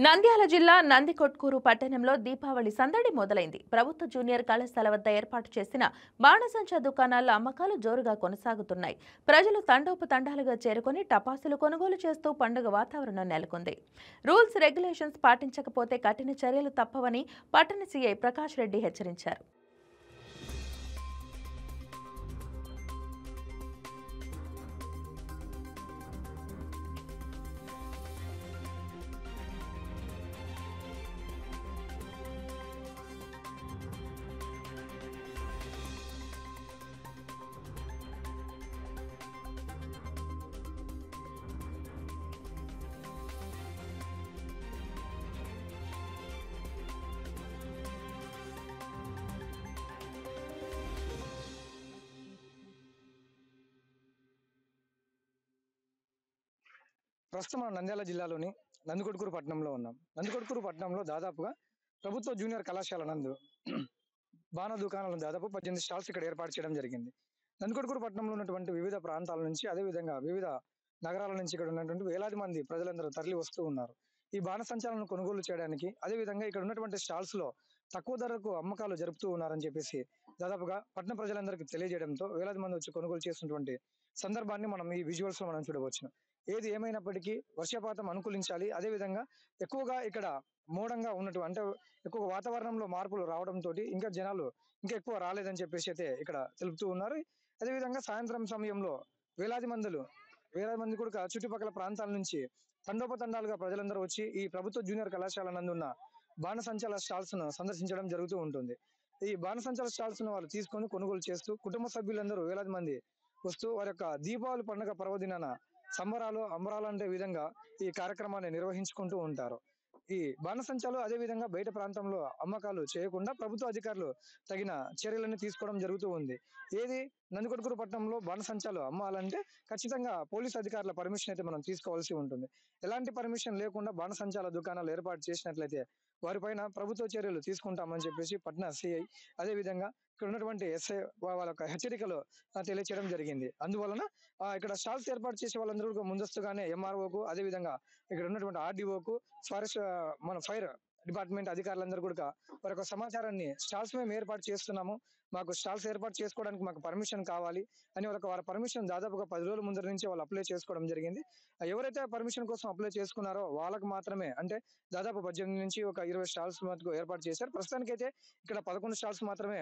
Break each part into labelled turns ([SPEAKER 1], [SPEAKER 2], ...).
[SPEAKER 1] నంద్యాల జిల్లా నందికొట్కూరు పట్టణంలో దీపావళి సందడి మొదలైంది. ప్రభుత్వ జూనియర్ కళాశాల వద్ద ఏర్పాటు చేసిన బాణసంచా దుకాణాల్లో అమ్మకాలు జోరుగా కొనసాగుతున్నాయి. ప్రజలు తండోపతండాలుగా చేరుకొని టపాసులు కొనుగోలు చేస్తూ పండుగ వాతావరణం నెలకొంది. రూల్స్ రెగ్యులేషన్స్ పాటించకపోతే కఠిన చర్యలు తప్పవని పట్టణ సీఐ ప్రకాష్ రెడ్డి హెచ్చరించారు.
[SPEAKER 2] ప్రస్తుతం మనం నంద్యాల జిల్లాలోని నందికొట్కూరు పట్టణంలో ఉన్నాం. నందికొట్కూరు పట్టణంలో దాదాపుగా ప్రభుత్వ జూనియర్ కళాశాల నందు బాణ దుకాణాలను దాదాపు 18 స్టాల్స్ ఇక్కడ ఏర్పాటు చేయడం జరిగింది. నందికొట్కూరు పట్టణంలో ఉన్నటువంటి వివిధ ప్రాంతాల నుంచి, అదే విధంగా వివిధ నగరాల నుంచి ఇక్కడ ఉన్నటువంటి వేలాది మంది ప్రజలందరూ తరలి వస్తూ ఉన్నారు. ఈ బాణ సంచాలను కొనుగోలు చేయడానికి, అదే విధంగా ఇక్కడ ఉన్నటువంటి స్టాల్స్ లో తక్కువ ధరకు అమ్మకాలు జరుపుతూ ఉన్నారని చెప్పేసి దాదాపుగా పట్టణ ప్రజలందరికీ తెలియజేయడంతో వేలాది మంది వచ్చి కొనుగోలు చేస్తున్నటువంటి సందర్భాన్ని మనం ఈ విజువల్స్ లో మనం చూడవచ్చు. ఏది ఏమైనప్పటికీ వర్షపాతం అనుకూలించాలి. అదే విధంగా ఎక్కువగా ఇక్కడ మోడంగా ఉన్నట్టు అంటే ఎక్కువ వాతావరణంలో మార్పులు రావడంతో ఇంకా జనాలు ఇంకా ఎక్కువ రాలేదని చెప్పేసి అయితే ఇక్కడ తెలుపుతూ ఉన్నారు. అదే విధంగా సాయంత్రం సమయంలో వేలాది మందులు వేలాది మంది కూడా చుట్టుపక్కల ప్రాంతాల నుంచి తండోపతండాలుగా ప్రజలందరూ వచ్చి ఈ ప్రభుత్వ జూనియర్ కళాశాల నందున్న బాణసంచాల స్టాల్స్ ను సందర్శించడం జరుగుతూ ఉంటుంది. ఈ బాణసంచాల స్టాల్స్ ను వాళ్ళు తీసుకొని కొనుగోలు చేస్తూ కుటుంబ సభ్యులందరూ వేలాది మంది వస్తూ వారి యొక్క దీపావళి పండుగ పర్వదినాన సంబరాలు అంబరాలంటే విధంగా ఈ కార్యక్రమాన్ని నిర్వహించుకుంటూ ఉంటారు. ఈ బాణసంచాలు అదే విధంగా బయట ప్రాంతంలో అమ్మకాలు చేయకుండా ప్రభుత్వ అధికారులు తగిన చర్యలను తీసుకోవడం జరుగుతూ ఉంది. ఏది నందికొట్కూరు పట్టణంలో బాణసంచాలు అమ్మాలంటే ఖచ్చితంగా పోలీస్ అధికారుల పర్మిషన్ అయితే మనం తీసుకోవాల్సి ఉంటుంది. ఎలాంటి పర్మిషన్ లేకుండా బాణసంచాల దుకాణాలు ఏర్పాటు చేసినట్లయితే వారిపైన ప్రభుత్వ చర్యలు తీసుకుంటామని చెప్పేసి పట్నా సిఐ అదే విధంగా ఇక్కడ ఉన్నటువంటి ఎస్ఐ వాళ్ళ యొక్క హెచ్చరికలు తెలియచేయడం జరిగింది. అందువలన ఇక్కడ స్టాల్స్ ఏర్పాటు చేసే వాళ్ళందరూ కూడా ముందస్తుగానే ఎంఆర్ఓకు అదే విధంగా ఇక్కడ ఉన్నటువంటి ఆర్డీఓకు ఫారెస్ట్ మన ఫైర్ డిపార్ట్మెంట్ అధికారులందరూ కూడా వారి యొక్క సమాచారాన్ని స్టాల్స్ మేము ఏర్పాటు చేస్తున్నాము, మాకు స్టాల్స్ ఏర్పాటు చేసుకోవడానికి మాకు పర్మిషన్ కావాలి అని వారి పర్మిషన్ దాదాపుగా 10 రోజుల ముందర నుంచి వాళ్ళు అప్లై చేసుకోవడం జరిగింది. ఎవరైతే పర్మిషన్ కోసం అప్లై చేసుకున్నారో వాళ్ళకు మాత్రమే అంటే దాదాపు 18 నుంచి ఒక 20 స్టాల్స్ మటుకు ఏర్పాటు చేశారు. ప్రస్తుతానికైతే ఇక్కడ 11 స్టాల్స్ మాత్రమే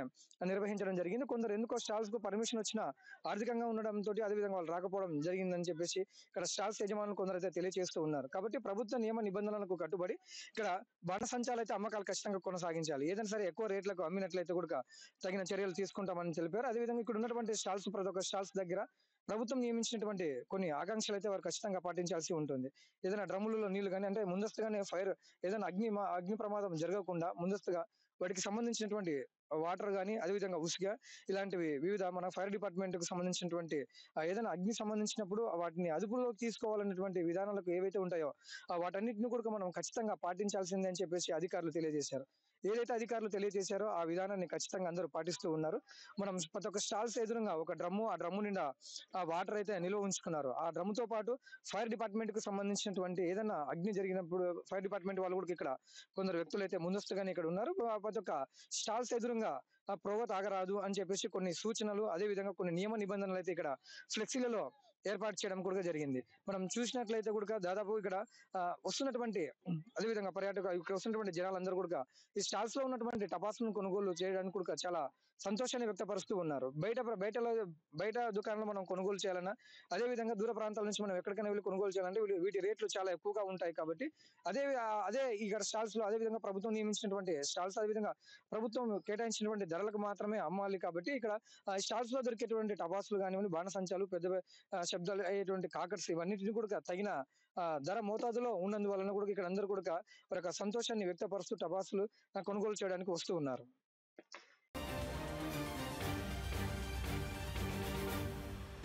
[SPEAKER 2] నిర్వహించడం జరిగింది. కొందరు ఎందుకో స్టాల్స్ కు పర్మిషన్ వచ్చినా ఆర్థికంగా ఉండడంతో అదే విధంగా వాళ్ళు రాకపోవడం జరిగిందని చెప్పేసి ఇక్కడ స్టాల్స్ యజమానులు కొందరైతే తెలియజేస్తూ ఉన్నారు. కాబట్టి ప్రభుత్వ నియమ నిబంధనలకు కట్టుబడి ఇక్కడ బాణసంచాలు అయితే అమ్మకాలు ఖచ్చితంగా కొనసాగించాలి. ఏదైనా సరే ఎక్కువ రేట్లకు అమ్మినట్లయితే కూడా తగిన చర్యలు తీసుకుంటామని తెలిపారు. అదేవిధంగా ఇక్కడ ఉన్నటువంటి స్టాల్స్ ప్రతి ఒక్క స్టాల్స్ దగ్గర ప్రభుత్వం నియమించినటువంటి కొన్ని ఆకాంక్షలు అయితే వారు ఖచ్చితంగా పాటించాల్సి ఉంటుంది. ఏదైనా డ్రమ్ములలో నీళ్లు కానీ అంటే ముందస్తుగానే ఫైర్ ఏదైనా అగ్ని ప్రమాదం జరగకుండా ముందస్తుగా వాటికి సంబంధించినటువంటి వాటర్ గానీ అదేవిధంగా ఉసుక ఇలాంటివి వివిధ మన ఫైర్ డిపార్ట్మెంట్ కు సంబంధించినటువంటి ఏదైనా అగ్ని సంబంధించినప్పుడు వాటిని అదుపులోకి తీసుకోవాలన్నటువంటి విధానాలకు ఏవైతే ఉంటాయో వాటన్నిటిని కూడా మనం ఖచ్చితంగా పాటించాల్సిందే అని చెప్పేసి అధికారులు తెలియజేశారు. ఏదైతే అధికారులు తెలియజేశారో ఆ విధానాన్ని ఖచ్చితంగా అందరూ పాటిస్తూ ఉన్నారు. మనం ప్రతి ఒక్క స్టాల్స్ ఎదురుగా ఒక డ్రమ్ము, ఆ డ్రమ్ము నిండా ఆ వాటర్ అయితే నిల్వ ఉంచుకున్నారు. ఆ డ్రమ్ముతో పాటు ఫైర్ డిపార్ట్మెంట్ కు సంబంధించినటువంటి ఏదైనా అగ్ని జరిగినప్పుడు ఫైర్ డిపార్ట్మెంట్ వాళ్ళు కూడా ఇక్కడ కొందరు వ్యక్తులు అయితే ముందస్తుగానే ఇక్కడ ఉన్నారు. ప్రతి ఒక్క స్టాల్స్ ఎదురుగా పొగ తాగరాదు అని చెప్పేసి కొన్ని సూచనలు అదే విధంగా కొన్ని నియమ నిబంధనలు అయితే ఇక్కడ ఫ్లెక్సీలలో ఏర్పాటు చేయడం కూడా జరిగింది. మనం చూసినట్లయితే కూడా దాదాపు ఇక్కడ వస్తున్నటువంటి అదేవిధంగా ఇక్కడ వస్తున్నటువంటి జనాలందరూ కూడా ఈ స్టాల్స్ లో ఉన్నటువంటి టపాసులను కొనుగోలు చేయడానికి కూడా చాలా సంతోషాన్ని వ్యక్తపరుస్తూ ఉన్నారు. బయట దుకాణంలో మనం కొనుగోలు చేయాలన్నా అదే విధంగా దూర ప్రాంతాల నుంచి మనం ఎక్కడికైనా వెళ్ళి కొనుగోలు చేయాలంటే వీటి రేట్లు చాలా ఎక్కువగా ఉంటాయి. కాబట్టి అదే ఇక్కడ స్టాల్స్ లో అదే విధంగా ప్రభుత్వం నియమించినటువంటి స్టాల్స్ అదే విధంగా ప్రభుత్వం కేటాయించినటువంటి ధరలకు మాత్రమే అమ్మాలి. కాబట్టి ఇక్కడ స్టాల్స్ లో దొరికేటువంటి టపాసులు కానివ్వండి, బాణసంచాలు, పెద్ద శబ్దాలు అయ్యేటువంటి కాకర్స్ ఇవన్నిటిని కూడా తగిన ధర మోతాదులో ఉన్నందువలన కూడా ఇక్కడ అందరూ కూడా వారి యొక్క సంతోషాన్ని వ్యక్తపరుస్తూ టపాసులు కొనుగోలు చేయడానికి వస్తూ ఉన్నారు.